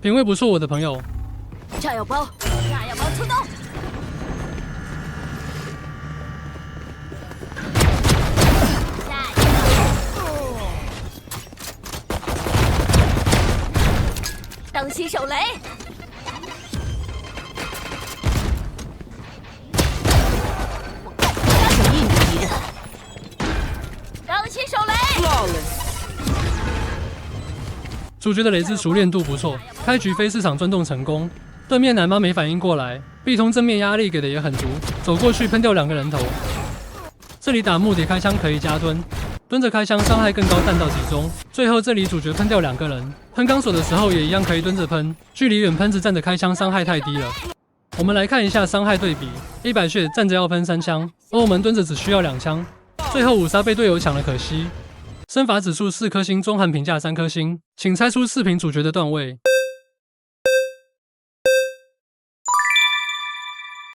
品味不错，我的朋友。炸药包出动！下一个，当心手雷！这一敌人当心手雷！ ，flawless。主角的雷之熟练度不错，开局非市场钻洞成功。对面奶妈没反应过来，碧通正面压力给的也很足，走过去喷掉2个人头。这里打木蝶开枪可以加蹲，蹲着开枪伤害更高，弹道集中。最后这里主角喷掉2个人，喷钢索的时候也一样可以蹲着喷，距离远喷子站着开枪伤害太低了。我们来看一下伤害对比，100血站着要喷3枪，而我们蹲着只需要2枪。最后5杀被队友抢了，可惜。身法指数4颗星，中韩评价3颗星，请猜出4瓶主角的段位。